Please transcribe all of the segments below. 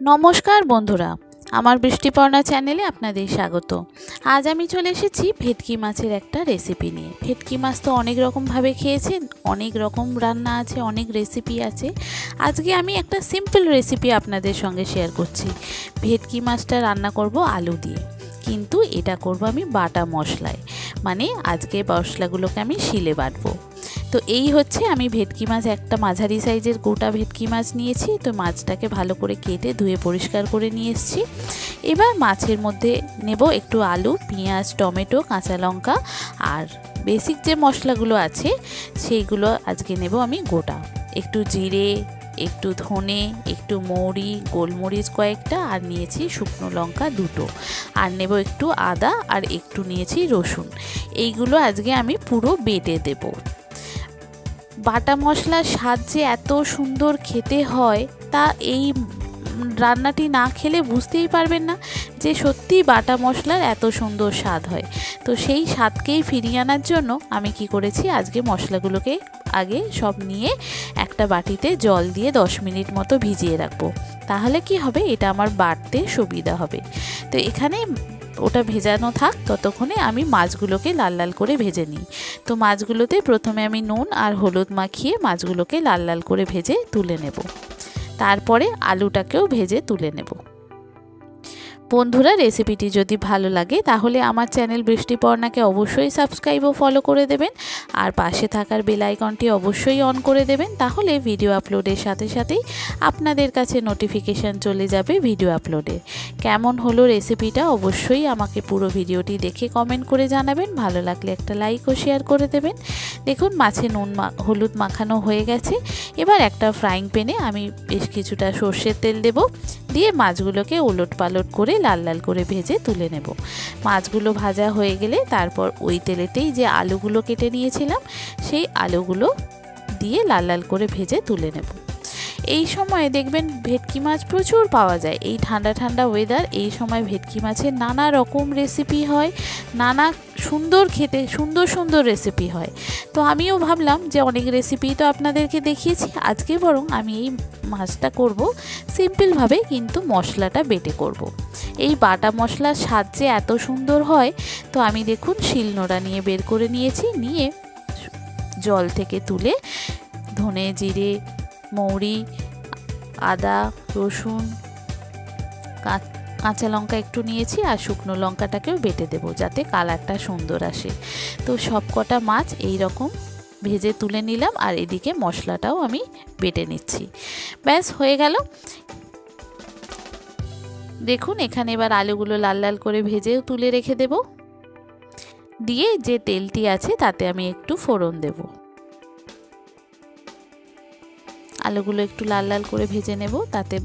নমস্কার বন্ধুরা, আমার বৃষ্টিপর্ণা চ্যানেলে আপনাদের স্বাগত। আজ আমি চলে এসেছি ভেটকি মাছের একটা রেসিপি নিয়ে। ভেটকি মাছ তো অনেক রকমভাবে খেয়েছেন, অনেক রকম রান্না আছে, অনেক রেসিপি আছে। আজকে আমি একটা সিম্পল রেসিপি আপনাদের সঙ্গে শেয়ার করছি। ভেটকি মাছটা রান্না করব আলু দিয়ে, কিন্তু এটা করব আমি বাটা মশলায়, মানে আজকে মশলাগুলোকে আমি শিলে বাটবো। তো এই হচ্ছে, আমি ভেটকি মাছ একটা মাঝারি সাইজের গোটা ভেটকি মাছ নিয়েছি। তো মাছটাকে ভালো করে কেটে ধুয়ে পরিষ্কার করে নিয়ে এসেছি। এবার মাছের মধ্যে নেব একটু আলু, পেঁয়াজ, টমেটো, কাঁচা লঙ্কা আর বেসিক যে মশলাগুলো আছে সেইগুলো আজকে নেব আমি গোটা। একটু জিরে, একটু ধনে, একটু মৌরি, গোলমরিচ কয়েকটা, আর নিয়েছি শুকনো লঙ্কা দুটো, আর নেব একটু আদা, আর একটু নিয়েছি রসুন। এইগুলো আজকে আমি পুরো বেটে দেব। বাটা মশলার স্বাদ যে এত সুন্দর খেতে হয় তা এই রান্নাটি না খেলে বুঝতেই পারবেন না যে সত্যি বাটা মশলার এত সুন্দর স্বাদ হয়। তো সেই স্বাদকেই ফিরিয়ে আনার জন্য আমি কি করেছি, আজকে মশলাগুলোকে আগে সব নিয়ে একটা বাটিতে জল দিয়ে 10 মিনিট মতো ভিজিয়ে রাখবো। তাহলে কি হবে, এটা আমার বাটতে সুবিধা হবে। তো এখানে ওটা ভেজানো থাক, ততক্ষণে আমি মাছগুলোকে লাল লাল করে ভেজে নিই। তো মাছগুলোতে প্রথমে আমি নুন আর হলুদ মাখিয়ে মাছগুলোকে লাল লাল করে ভেজে তুলে নেব। তারপরে আলুটাকেও ভেজে তুলে নেব। বন্ধুরা, রেসিপিটি যদি ভালো লাগে তাহলে আমার চ্যানেল বৃষ্টিপর্ণাকে অবশ্যই সাবস্ক্রাইব ও ফলো করে দেবেন, আর পাশে থাকার বেল আইকনটি অবশ্যই অন করে দেবেন। তাহলে ভিডিও আপলোডের সাথে সাথেই আপনাদের কাছে নোটিফিকেশান চলে যাবে ভিডিও আপলোডের। কেমন হলো রেসিপিটা অবশ্যই আমাকে পুরো ভিডিওটি দেখে কমেন্ট করে জানাবেন। ভালো লাগলে একটা লাইক ও শেয়ার করে দেবেন। দেখুন, মাছে নুন হলুদ মাখানো হয়ে গেছে। এবার একটা ফ্রাইং প্যানে আমি বেশ কিছুটা সর্ষের তেল দেব, দিয়ে মাছগুলোকে ওলট পালট করে লাল লাল করে ভেজে তুলে নেব। মাছগুলো ভাজা হয়ে গেলে তারপর ওই তেলেতেই যে আলুগুলো কেটে নিয়েছিলাম সেই আলুগুলো দিয়ে লাল লাল করে ভেজে তুলে নেব। এই সময় দেখবেন ভেটকি মাছ প্রচুর পাওয়া যায়। এই ঠান্ডা ঠান্ডা ওয়েদার, এই সময় ভেটকি মাছের নানা রকম রেসিপি হয়, নানা সুন্দর খেতে সুন্দর সুন্দর রেসিপি হয়। তো আমিও ভাবলাম যে অনেক রেসিপি তো আপনাদেরকে দেখিয়েছি, আজকে বরং আমি এই মাছটা করব সিম্পলভাবে, কিন্তু মশলাটা বেটে করব। এই বাটা মশলার স্বাদ যে এত সুন্দর হয়। তো আমি দেখুন শিলনোড়া নিয়ে বের করে নিয়েছি, নিয়ে জল থেকে তুলে ধনে, জিরে, মৌরি, আদা, রসুন, কাঁচা লঙ্কা একটু নিয়েছি, আর শুকনো লঙ্কাটাকেও বেটে দেবো যাতে কালারটা সুন্দর আসে। তো সব কটা মাছ এই রকম ভেজে তুলে নিলাম, আর এদিকে মশলাটাও আমি বেটে নিচ্ছি। ব্যাস হয়ে গেল। দেখুন, এখানে এবার আলুগুলো লাল লাল করে ভেজেও তুলে রেখে দেব। দিয়ে যে তেলটি আছে তাতে আমি একটু ফোড়ন দেব। আলুগুলো একটু লাল লাল করে ভেজে নেব, তাতে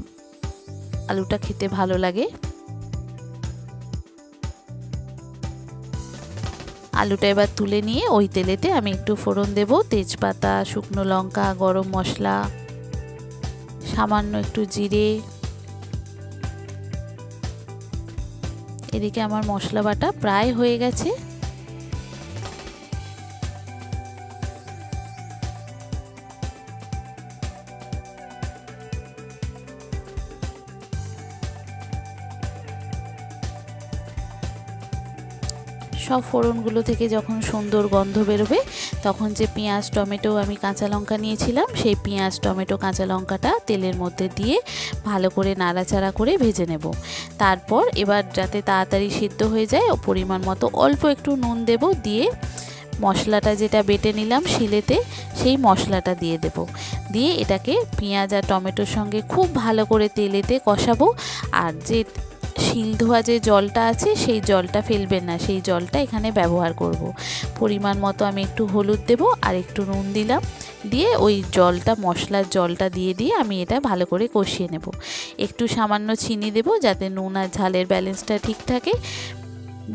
আলুটা খেতে ভালো লাগে। আলুটা এবার তুলে নিয়ে ওই তেলেতে আমি একটু ফোড়ন দেব, তেজপাতা, শুকনো লঙ্কা, গরম মশলা, সামান্য একটু জিরে। এদিকে আমার মশলা বাটা প্রায় হয়ে গেছে। সব ফোড়নগুলো থেকে যখন সুন্দর গন্ধ বেরোবে, তখন যে পেঁয়াজ, টমেটো, আমি কাঁচা লঙ্কা নিয়েছিলাম সেই পেঁয়াজ, টমেটো, কাঁচা লঙ্কাটা তেলের মধ্যে দিয়ে ভালো করে নাড়াচাড়া করে ভেজে নেব। তারপর এবার যাতে তাড়াতাড়ি সিদ্ধ হয়ে যায়, ও পরিমাণ মতো অল্প একটু নুন দেব, দিয়ে মশলাটা যেটা বেটে নিলাম শিলেতে সেই মশলাটা দিয়ে দেব। দিয়ে এটাকে পেঁয়াজ আর টমেটোর সঙ্গে খুব ভালো করে তেলেতে কষাবো। আর যে শিল ধোয়া যে জলটা আছে সেই জলটা ফেলবেন না, সেই জলটা এখানে ব্যবহার করব। পরিমাণ মতো আমি একটু হলুদ দেব, আর একটু নুন দিলাম, দিয়ে ওই জলটা, মশলার জলটা দিয়ে আমি এটা ভালো করে কষিয়ে নেব। একটু সামান্য চিনি দেব যাতে নুন আর ঝালের ব্যালেন্সটা ঠিক থাকে।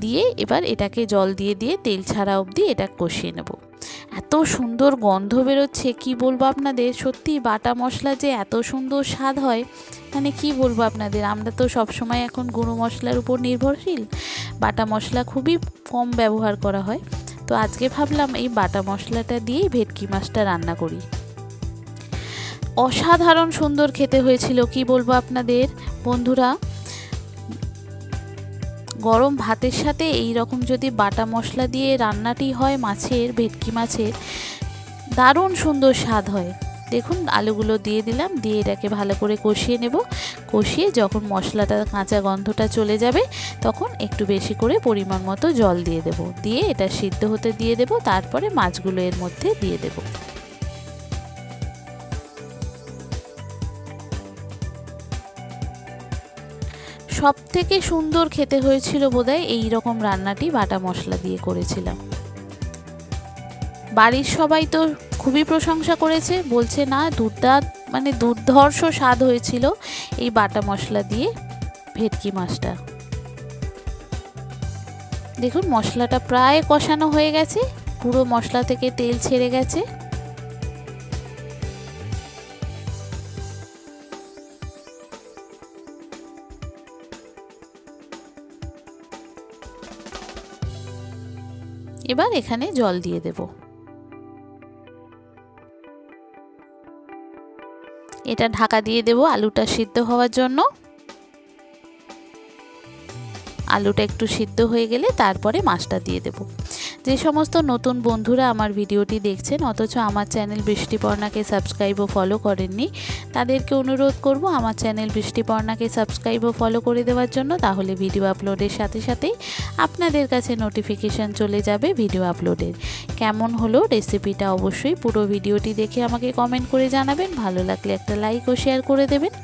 দিয়ে এবার এটাকে জল দিয়ে তেল ছাড়া অবধি এটা কষিয়ে নেব। এত সুন্দর গন্ধ বেরোচ্ছে, কি বলবো আপনাদের, সত্যি বাটা মশলা যে এত সুন্দর স্বাদ হয়, মানে কি বলবো আপনাদের। আমরা তো সবসময় এখন গুঁড়ো মশলার উপর নির্ভরশীল, বাটা মশলা খুবই কম ব্যবহার করা হয়। তো আজকে ভাবলাম এই বাটা মশলাটা দিয়েই ভেটকি মাছটা রান্না করি। অসাধারণ সুন্দর খেতে হয়েছিল, কি বলবো আপনাদের। বন্ধুরা, গরম ভাতের সাথে এই রকম যদি বাটা মশলা দিয়ে রান্নাটি হয় মাছের, ভেটকি মাছের, দারুণ সুন্দর স্বাদ হয়। দেখুন আলুগুলো দিয়ে দিলাম, দিয়ে এটাকে ভালো করে কষিয়ে নেব। কষিয়ে যখন মশলাটা কাঁচা গন্ধটা চলে যাবে তখন একটু বেশি করে পরিমাণ মতো জল দিয়ে দেব। দিয়ে এটা সিদ্ধ হতে দিয়ে দেব। তারপরে মাছগুলো এর মধ্যে দিয়ে দেব। সব থেকে সুন্দর খেতে হয়েছিল বোধহয় এই রকম রান্নাটি বাটা মশলা দিয়ে করেছিলাম। বাড়ির সবাই তো খুবই প্রশংসা করেছে, বলছে না দুর্ধর্ষ স্বাদ হয়েছিল এই বাটা মশলা দিয়ে ভেটকি মাছটা। দেখুন মশলাটা প্রায় কষানো হয়ে গেছে, পুরো মশলা থেকে তেল ছেড়ে গেছে। এবার এখানে জল দিয়ে দেব। এটা ঢাকা দিয়ে দেব আলুটা সিদ্ধ হওয়ার জন্য। আলুটা একটু সিদ্ধ হয়ে গেলে তারপরে মাছটা দিয়ে দেব। যে সমস্ত নতুন বন্ধুরা আমার ভিডিওটি দেখছেন অথচ আমার চ্যানেল বৃষ্টিপর্ণাকে সাবস্ক্রাইব ও ফলো করেননি, তাদেরকে অনুরোধ করব আমার চ্যানেল বৃষ্টিপর্ণাকে সাবস্ক্রাইব ও ফলো করে দেওয়ার জন্য। তাহলে ভিডিও আপলোডের সাথে সাথেই আপনাদের কাছে নোটিফিকেশান চলে যাবে ভিডিও আপলোডের। কেমন হলো রেসিপিটা অবশ্যই পুরো ভিডিওটি দেখে আমাকে কমেন্ট করে জানাবেন। ভালো লাগলে একটা লাইক ও শেয়ার করে দেবেন।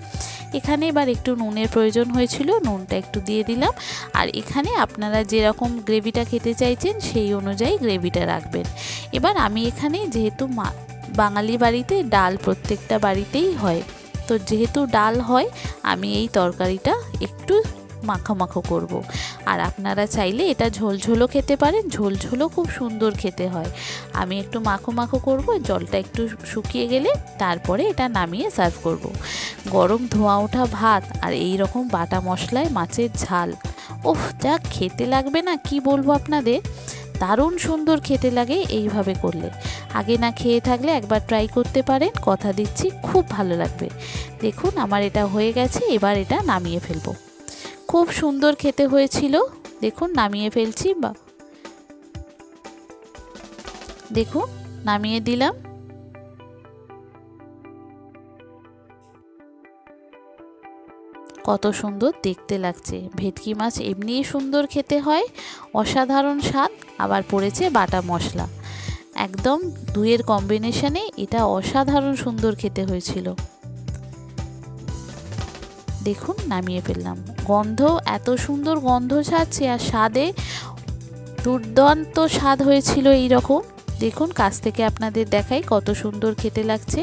এখানে এবার একটু নুনের প্রয়োজন হয়েছিল, নুনটা একটু দিয়ে দিলাম। আর এখানে আপনারা যেরকম গ্রেভিটা খেতে চাইছেন সেই অনুযায়ী গ্রেভিটা রাখবেন। এবার আমি এখানে যেহেতু বাঙালি বাড়িতে ডাল প্রত্যেকটা বাড়িতেই হয়, তো যেহেতু ডাল হয় আমি এই তরকারিটা একটু মাখো মাখো করব। আর আপনারা চাইলে এটা ঝোলঝোলও খেতে পারেন, ঝোলঝোলও খুব সুন্দর খেতে হয়। আমি একটু মাখো মাখো করব, জলটা একটু শুকিয়ে গেলে তারপরে এটা নামিয়ে সার্ভ করব। গরম ধোঁয়া ওঠা ভাত আর এই রকম বাটা মশলায় মাছের ঝাল, ওফ যা খেতে লাগবে না কি বলবো আপনাদের, দারুণ সুন্দর খেতে লাগে এইভাবে করলে। আগে না খেয়ে থাকলে একবার ট্রাই করতে পারেন, কথা দিচ্ছি খুব ভালো লাগবে। দেখুন আমার এটা হয়ে গেছে, এবার এটা নামিয়ে ফেলবো। খুব সুন্দর খেতে হয়েছিল। দেখুন নামিয়ে ফেলছি, বা দেখুন নামিয়ে দিলাম। কত সুন্দর দেখতে লাগছে। ভেটকি মাছ এমনিই সুন্দর খেতে হয়, অসাধারণ স্বাদ, আবার পড়েছে বাটা মশলা, একদম দুইয়ের কম্বিনেশনে এটা অসাধারণ সুন্দর খেতে হয়েছিল। দেখুন নামিয়ে ফেললাম। গন্ধ এত সুন্দর গন্ধ ছাড়ছে আর স্বাদে দুর্দান্ত স্বাদ হয়েছিল এই রকম। দেখুন কাছ থেকে আপনাদের দেখাই কত সুন্দর খেতে লাগছে,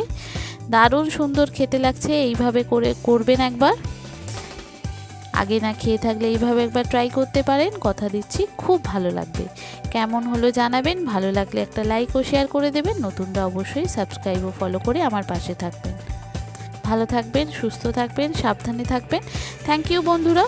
দারুণ সুন্দর খেতে লাগছে। এইভাবে করবেন একবার, আগে না খেয়ে থাকলে এইভাবে একবার ট্রাই করতে পারেন, কথা দিচ্ছি খুব ভালো লাগবে। কেমন হলো জানাবেন, ভালো লাগলে একটা লাইক ও শেয়ার করে দেবেন। নতুনরা অবশ্যই সাবস্ক্রাইব ও ফলো করে আমার পাশে থাকবেন। ভালো থাকবেন, সুস্থ থাকবেন, সাবধানে থাকবেন। থ্যাংক ইউ বন্ধুরা।